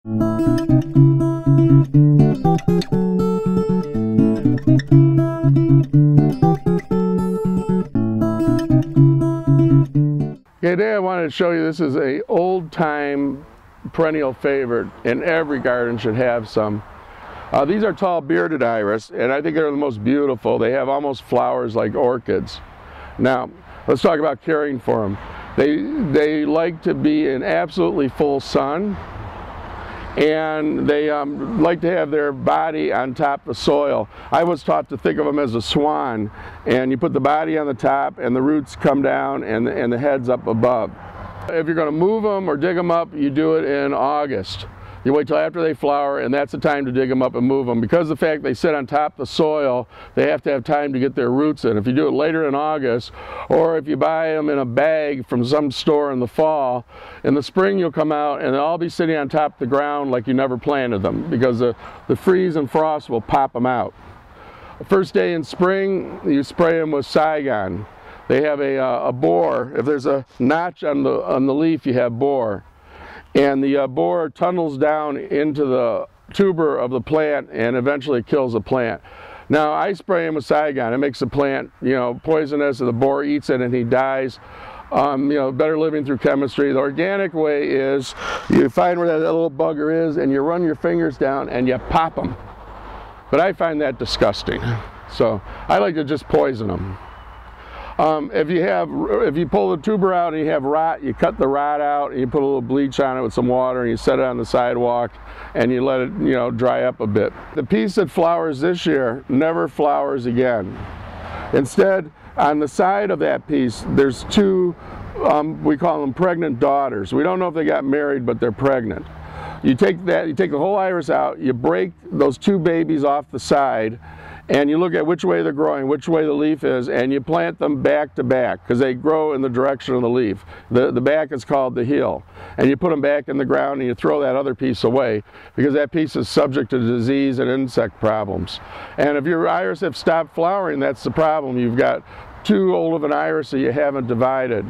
Okay, today I wanted to show you, this is a old-time perennial favorite, and every garden should have some. These are tall bearded iris, and I think they're the most beautiful. They have almost flowers like orchids. Now, let's talk about caring for them. They like to be in absolutely full sun, and they like to have their body on top of the soil. I was taught to think of them as a swan, and you put the body on the top and the roots come down and the head's up above. If you're going to move them or dig them up, you do it in August. You wait till after they flower, and that's the time to dig them up and move them. Because of the fact they sit on top of the soil, they have to have time to get their roots in. If you do it later in August, or if you buy them in a bag from some store in the fall, in the spring you'll come out and they'll all be sitting on top of the ground like you never planted them, because the freeze and frost will pop them out. The first day in spring, you spray them with Saigon. They have a borer. If there's a notch on the leaf, you have borer. And the borer tunnels down into the tuber of the plant and eventually kills the plant. Now, I spray them with Saigon. It makes the plant, poisonous, and the borer eats it and he dies. Better living through chemistry. The organic way is you find where that little bugger is and you run your fingers down and you pop them. But I find that disgusting. So I like to just poison them. If you pull the tuber out and you have rot, you cut the rot out and you put a little bleach on it with some water and you set it on the sidewalk and you let it, dry up a bit. The piece that flowers this year never flowers again. Instead, on the side of that piece, there's two, we call them pregnant daughters. We don't know if they got married, but they're pregnant. You take the whole iris out, you break those two babies off the side, and you look at which way they're growing, which way the leaf is, and you plant them back to back, because they grow in the direction of the leaf. The back is called the heel. And you put them back in the ground and you throw that other piece away, because that piece is subject to disease and insect problems. And if your iris have stopped flowering, that's the problem. You've got too old of an iris that you haven't divided.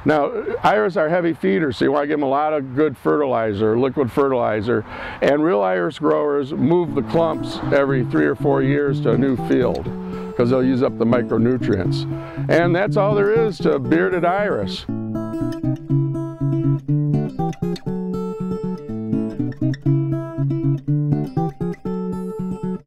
Now, iris are heavy feeders, so you want to give them a lot of good fertilizer, liquid fertilizer. And real iris growers move the clumps every 3 or 4 years to a new field, because they'll use up the micronutrients. And that's all there is to bearded iris.